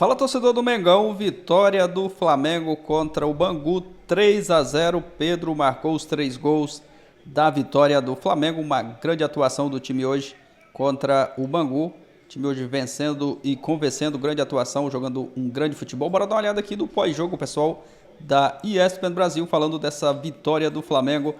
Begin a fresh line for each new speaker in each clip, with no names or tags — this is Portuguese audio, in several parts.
Fala, torcedor do Mengão, vitória do Flamengo contra o Bangu, 3-0. Pedro marcou os 3 gols da vitória do Flamengo, uma grande atuação do time hoje contra o Bangu. O time hoje vencendo e convencendo, grande atuação, jogando um grande futebol. Bora dar uma olhada aqui do pós-jogo, pessoal, da ESPN Brasil, falando dessa vitória do Flamengo.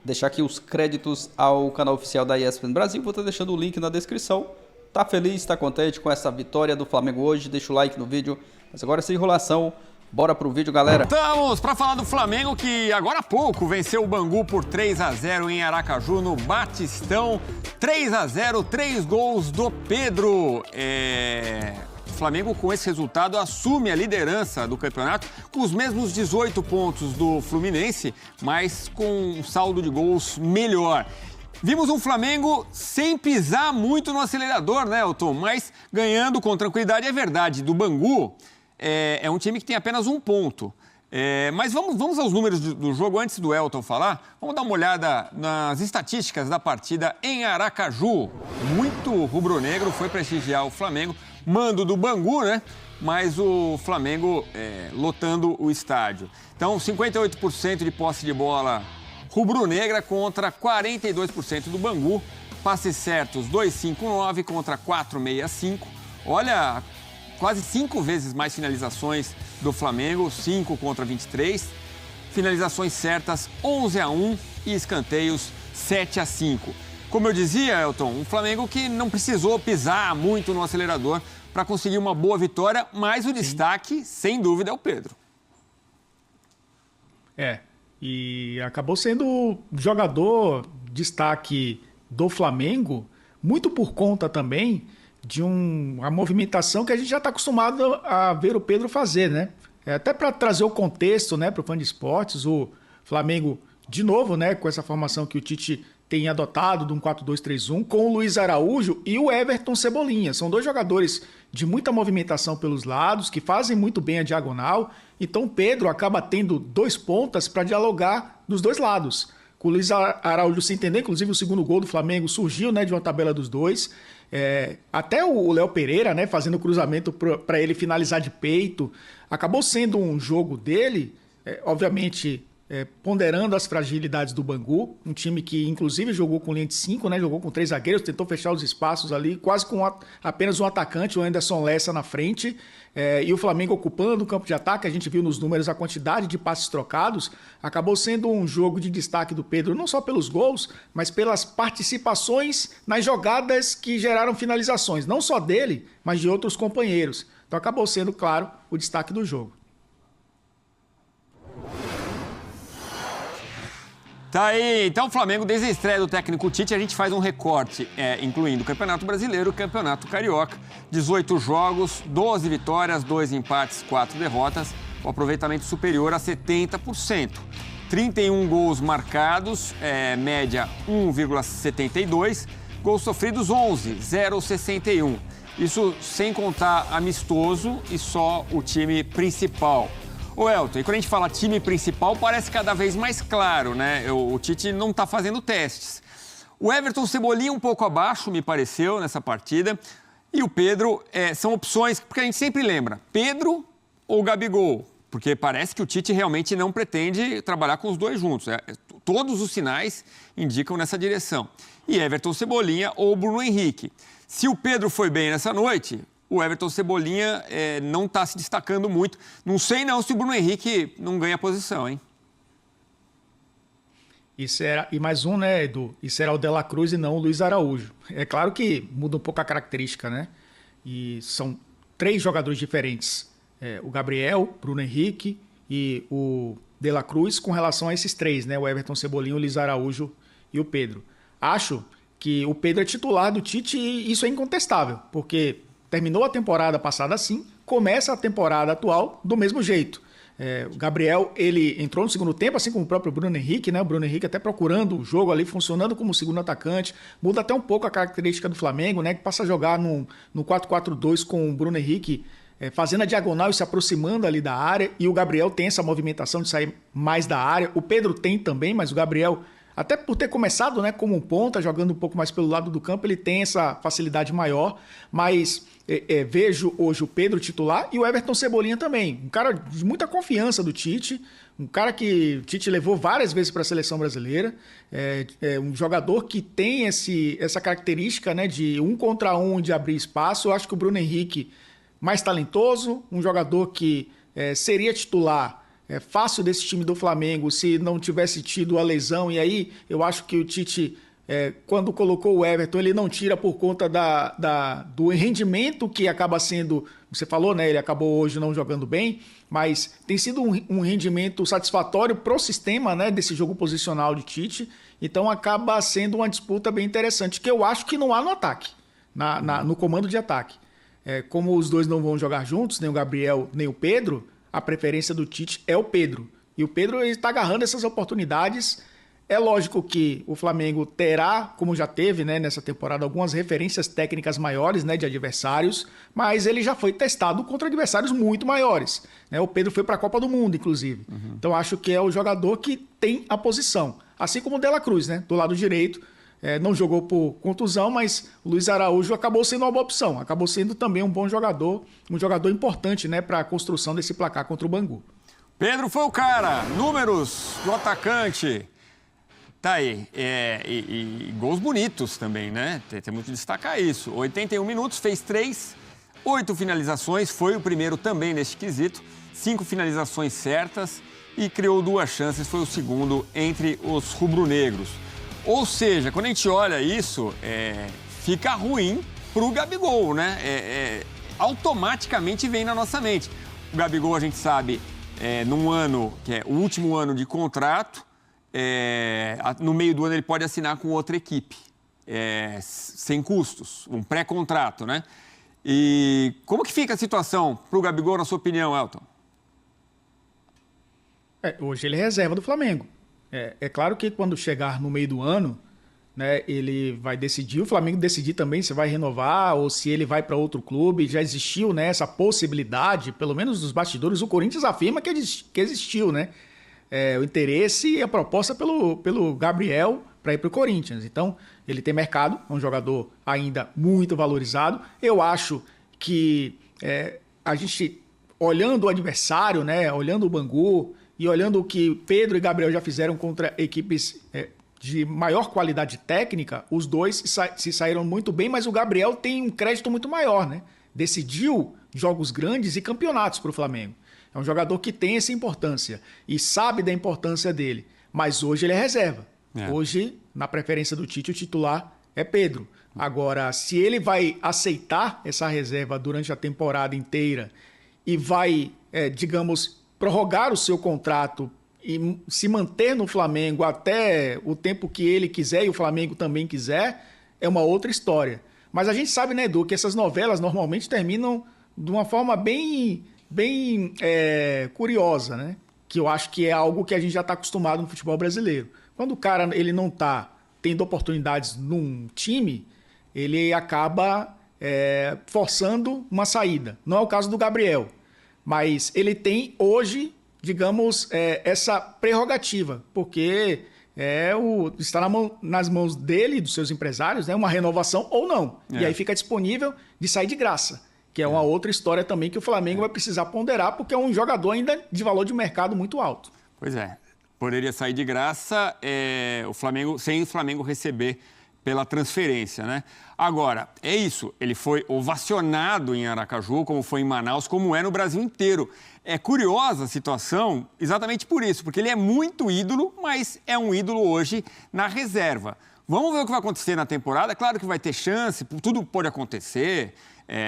Deixar aqui os créditos ao canal oficial da ESPN Brasil, vou estar deixando o link na descrição. Tá feliz, tá contente com essa vitória do Flamengo hoje? Deixa o like no vídeo. Mas agora sem enrolação, bora pro vídeo, galera.
Estamos para falar do Flamengo que agora há pouco venceu o Bangu por 3-0 em Aracaju, no Batistão. 3-0, 3 gols do Pedro. O Flamengo, com esse resultado, assume a liderança do campeonato com os mesmos 18 pontos do Fluminense, mas com um saldo de gols melhor. Vimos um Flamengo sem pisar muito no acelerador, né, Elton? Mas ganhando com tranquilidade, é verdade. Do Bangu, é um time que tem apenas 1 ponto. Mas vamos aos números do jogo antes do Elton falar. Vamos dar uma olhada nas estatísticas da partida em Aracaju. Muito rubro-negro foi prestigiar o Flamengo. Mando do Bangu, né? Mas o Flamengo lotando o estádio. Então, 58% de posse de bola rubro-negra contra 42% do Bangu. Passes certos 2,59 contra 4,65. Olha, quase 5 vezes mais finalizações do Flamengo, 5 contra 23. Finalizações certas 11-1 e escanteios 7-5. Como eu dizia, Elton, um Flamengo que não precisou pisar muito no acelerador para conseguir uma boa vitória, mas o destaque, sem dúvida, é o Pedro.
E acabou sendo o jogador destaque do Flamengo, muito por conta também de uma movimentação que a gente já está acostumado a ver o Pedro fazer, né? Até para trazer o contexto, né, para o fã de esportes, o Flamengo, de novo, né, com essa formação que o Tite tem adotado de um 4-2-3-1, com o Luiz Araújo e o Everton Cebolinha. São 2 jogadores de muita movimentação pelos lados, que fazem muito bem a diagonal. Então o Pedro acaba tendo 2 pontas para dialogar dos 2 lados. Com o Luiz Araújo se entender, inclusive o segundo gol do Flamengo surgiu, né, de uma tabela dos 2. Até o Léo Pereira, né, fazendo cruzamento para ele finalizar de peito. Acabou sendo um jogo dele, obviamente, ponderando as fragilidades do Bangu, um time que inclusive jogou com linha de 5, né, jogou com 3 zagueiros, tentou fechar os espaços ali, quase com apenas um atacante, o Anderson Lessa na frente, e o Flamengo ocupando o campo de ataque. A gente viu nos números a quantidade de passes trocados. Acabou sendo um jogo de destaque do Pedro, não só pelos gols, mas pelas participações nas jogadas que geraram finalizações, não só dele, mas de outros companheiros. Então acabou sendo, claro, o destaque do jogo.
Tá aí, então o Flamengo, desde a estreia do técnico Tite, a gente faz um recorte, incluindo o Campeonato Brasileiro e o Campeonato Carioca. 18 jogos, 12 vitórias, 2 empates, 4 derrotas, o aproveitamento superior a 70%. 31 gols marcados, média 1,72, gols sofridos 11, 0,61. Isso sem contar amistoso e só o time principal. Ô Elton, e quando a gente fala time principal, parece cada vez mais claro, né? O Tite não está fazendo testes. O Everton Cebolinha um pouco abaixo, me pareceu, nessa partida. E o Pedro são opções, porque a gente sempre lembra, Pedro ou Gabigol? Porque parece que o Tite realmente não pretende trabalhar com os 2 juntos. Todos os sinais indicam nessa direção. E Everton Cebolinha ou Bruno Henrique. Se o Pedro foi bem nessa noite, o Everton Cebolinha não está se destacando muito. Não sei não se o Bruno Henrique não ganha posição, hein?
E mais um, né, Edu? Isso era o De La Cruz e não o Luiz Araújo. É claro que muda um pouco a característica, né? E são 3 jogadores diferentes. O Gabriel, Bruno Henrique e o De La Cruz com relação a esses 3, né? O Everton Cebolinha, o Luiz Araújo e o Pedro. Acho que o Pedro é titular do Tite e isso é incontestável, porque terminou a temporada passada assim, começa a temporada atual do mesmo jeito. O Gabriel, ele entrou no segundo tempo, assim como o próprio Bruno Henrique, né? O Bruno Henrique até procurando o jogo ali, funcionando como segundo atacante. Muda até um pouco a característica do Flamengo, né? Que passa a jogar no 4-4-2 com o Bruno Henrique fazendo a diagonal e se aproximando ali da área. E o Gabriel tem essa movimentação de sair mais da área. O Pedro tem também, mas o Gabriel Até por ter começado, né, como um ponta, jogando um pouco mais pelo lado do campo, ele tem essa facilidade maior, mas vejo hoje o Pedro titular e o Everton Cebolinha também. Um cara de muita confiança do Tite, um cara que o Tite levou várias vezes para a seleção brasileira, um jogador que tem essa característica, né, de 1 contra 1, de abrir espaço. Eu acho que o Bruno Henrique, mais talentoso, um jogador que seria titular fácil desse time do Flamengo se não tivesse tido a lesão. E aí eu acho que o Tite, quando colocou o Everton, ele não tira por conta do rendimento que acaba sendo, você falou, né? Ele acabou hoje não jogando bem, mas tem sido um rendimento satisfatório para o sistema, né, desse jogo posicional de Tite. Então acaba sendo uma disputa bem interessante, que eu acho que não há no ataque, no comando de ataque. Como os dois não vão jogar juntos, nem o Gabriel nem o Pedro, a preferência do Tite é o Pedro. E o Pedro está agarrando essas oportunidades. É lógico que o Flamengo terá, como já teve, né, nessa temporada, algumas referências técnicas maiores, né, de adversários, mas ele já foi testado contra adversários muito maiores, né? O Pedro foi para a Copa do Mundo, inclusive. Então acho que é o jogador que tem a posição. Assim como o De La Cruz, né, do lado direito. Não jogou por contusão, mas o Luiz Araújo acabou sendo uma boa opção. Acabou sendo também um bom jogador, um jogador importante, né, para a construção desse placar contra o Bangu.
Pedro foi o cara. Números do atacante. Tá aí. E gols bonitos também, né? Temos que destacar isso. 81 minutos, fez 3, 8 finalizações. Foi o primeiro também neste quesito. 5 finalizações certas e criou 2 chances. Foi o segundo entre os rubro-negros. Ou seja, quando a gente olha isso, fica ruim pro Gabigol, né? Automaticamente vem na nossa mente. O Gabigol, a gente sabe, num ano, que é o último ano de contrato, no meio do ano ele pode assinar com outra equipe, sem custos, um pré-contrato, né? E como que fica a situação pro Gabigol, na sua opinião, Elton?
Hoje ele é reserva do Flamengo. É claro que quando chegar no meio do ano, né, ele vai decidir, o Flamengo decidir também se vai renovar ou se ele vai para outro clube. Já existiu, né, essa possibilidade, pelo menos dos bastidores. O Corinthians afirma que existiu, né, o interesse e a proposta pelo Gabriel para ir para o Corinthians. Então, ele tem mercado, é um jogador ainda muito valorizado. Eu acho que a gente, olhando o adversário, né, olhando o Bangu, e olhando o que Pedro e Gabriel já fizeram contra equipes de maior qualidade técnica, os dois se saíram muito bem, mas o Gabriel tem um crédito muito maior, né? Decidiu jogos grandes e campeonatos para o Flamengo. É um jogador que tem essa importância e sabe da importância dele, mas hoje ele é reserva. Hoje, na preferência do Tite, o titular é Pedro. Agora, se ele vai aceitar essa reserva durante a temporada inteira e vai, digamos, prorrogar o seu contrato e se manter no Flamengo até o tempo que ele quiser e o Flamengo também quiser, é uma outra história. Mas a gente sabe, né, Edu, que essas novelas normalmente terminam de uma forma bem curiosa, né? Que eu acho que é algo que a gente já está acostumado no futebol brasileiro. Quando o cara ele não está tendo oportunidades num time, ele acaba forçando uma saída. Não é o caso do Gabriel. Mas ele tem hoje, digamos, essa prerrogativa, porque está nas mãos dele, dos seus empresários, né, uma renovação ou não. E aí fica disponível de sair de graça, que é uma outra história também que o Flamengo vai precisar ponderar, porque é um jogador ainda de valor de mercado muito alto.
Pois é, poderia sair de graça o Flamengo, sem o Flamengo receber pela transferência, né? Agora, é isso, ele foi ovacionado em Aracaju, como foi em Manaus, como é no Brasil inteiro. É curiosa a situação exatamente por isso, porque ele é muito ídolo, mas é um ídolo hoje na reserva. Vamos ver o que vai acontecer na temporada. Claro que vai ter chance, tudo pode acontecer,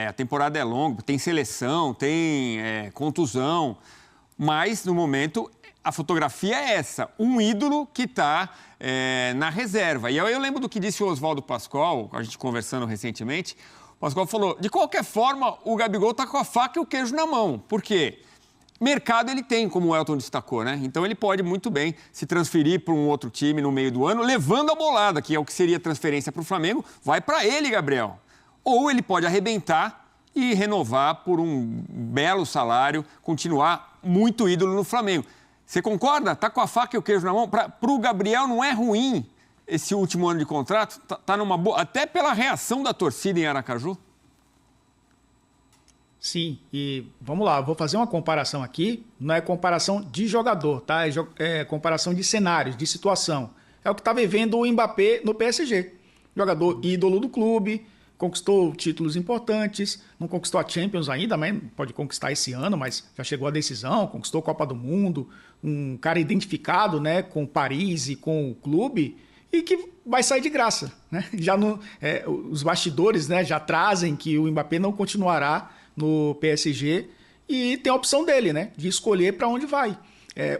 a temporada é longa, tem seleção, tem contusão, mas no momento a fotografia é essa, um ídolo que está na reserva. E eu lembro do que disse o Oswaldo Pascoal, a gente conversando recentemente. O Pascoal falou, de qualquer forma, o Gabigol está com a faca e o queijo na mão. Por quê? Mercado ele tem, como o Elton destacou, né? Então ele pode muito bem se transferir para um outro time no meio do ano, levando a bolada, que é o que seria transferência para o Flamengo, vai para ele, Gabriel. Ou ele pode arrebentar e renovar por um belo salário, continuar muito ídolo no Flamengo. Você concorda? Tá com a faca e o queijo na mão? Para o Gabriel não é ruim esse último ano de contrato? Tá numa boa, até pela reação da torcida em Aracaju?
Sim, e vamos lá, vou fazer uma comparação aqui, não é comparação de jogador, tá? É comparação de cenários, de situação. É o que está vivendo o Mbappé no PSG. Jogador ídolo do clube, conquistou títulos importantes, não conquistou a Champions ainda, mas pode conquistar esse ano, mas já chegou à decisão, conquistou a Copa do Mundo, um cara identificado, né, com Paris e com o clube, e que vai sair de graça, né? Já os bastidores, né, já trazem que o Mbappé não continuará no PSG e tem a opção dele, né, de escolher para onde vai.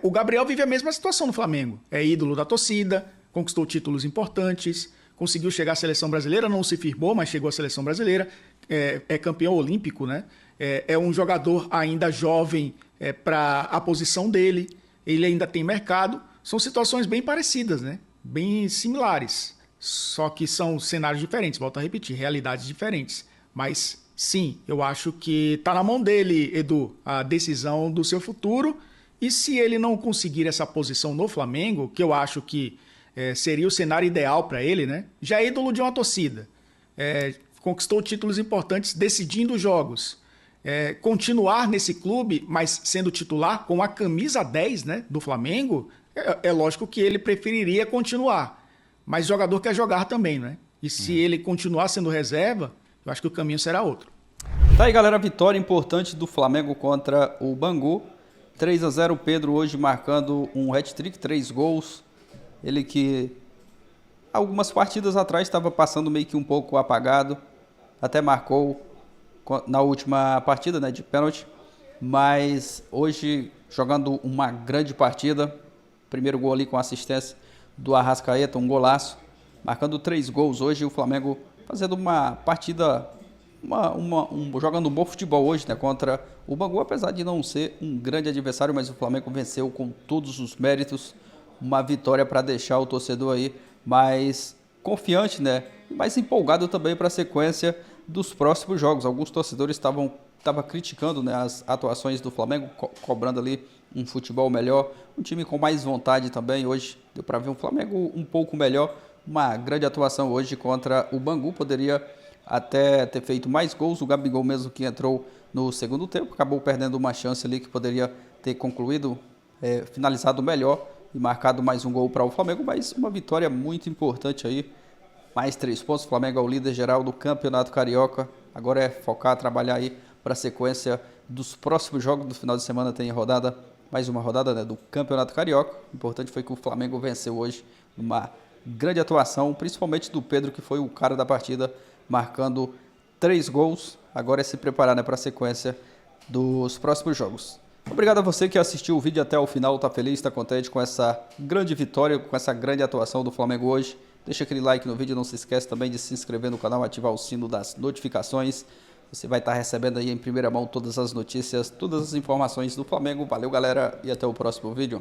O Gabriel vive a mesma situação no Flamengo, é ídolo da torcida, conquistou títulos importantes, conseguiu chegar à seleção brasileira, não se firmou, mas chegou à seleção brasileira, é campeão olímpico, né? É um jogador ainda jovem para a posição dele, ele ainda tem mercado, são situações bem parecidas, né? Bem similares, só que são cenários diferentes, volto a repetir, realidades diferentes, mas sim, eu acho que está na mão dele, Edu, a decisão do seu futuro, e se ele não conseguir essa posição no Flamengo, que eu acho que seria o cenário ideal para ele, né? Já é ídolo de uma torcida, conquistou títulos importantes decidindo jogos, continuar nesse clube, mas sendo titular com a camisa 10, né, do Flamengo, é lógico que ele preferiria continuar, mas o jogador quer jogar também, né? E se ele continuar sendo reserva, eu acho que o caminho será outro.
Tá aí, galera, vitória importante do Flamengo contra o Bangu. 3-0, o Pedro hoje marcando um hat-trick, 3 gols. Ele que algumas partidas atrás estava passando meio que um pouco apagado. Até marcou na última partida, né, de pênalti. Mas hoje jogando uma grande partida. Primeiro gol ali com assistência do Arrascaeta, um golaço. Marcando 3 gols hoje, o Flamengo fazendo uma partida, jogando um bom futebol hoje, né, contra o Bangu, apesar de não ser um grande adversário, mas o Flamengo venceu com todos os méritos, uma vitória para deixar o torcedor aí mais confiante, né, e mais empolgado também para a sequência dos próximos jogos. Alguns torcedores estavam criticando, né, as atuações do Flamengo, cobrando ali um futebol melhor, um time com mais vontade também. Hoje deu para ver um Flamengo um pouco melhor. Uma grande atuação hoje contra o Bangu, poderia até ter feito mais gols, o Gabigol mesmo que entrou no segundo tempo, acabou perdendo uma chance ali que poderia ter concluído, finalizado melhor e marcado mais um gol para o Flamengo, mas uma vitória muito importante aí, mais 3 pontos, o Flamengo é o líder geral do Campeonato Carioca, agora é focar, trabalhar aí para a sequência dos próximos jogos do final de semana, tem mais uma rodada, né, do Campeonato Carioca. O importante foi que o Flamengo venceu hoje numa grande atuação, principalmente do Pedro, que foi o cara da partida, marcando 3 gols. Agora é se preparar, né, para a sequência dos próximos jogos. Obrigado a você que assistiu o vídeo até o final, tá feliz, tá contente com essa grande vitória, com essa grande atuação do Flamengo hoje. Deixa aquele like no vídeo, não se esquece também de se inscrever no canal, ativar o sino das notificações. Você vai estar recebendo aí em primeira mão todas as notícias, todas as informações do Flamengo. Valeu, galera, e até o próximo vídeo.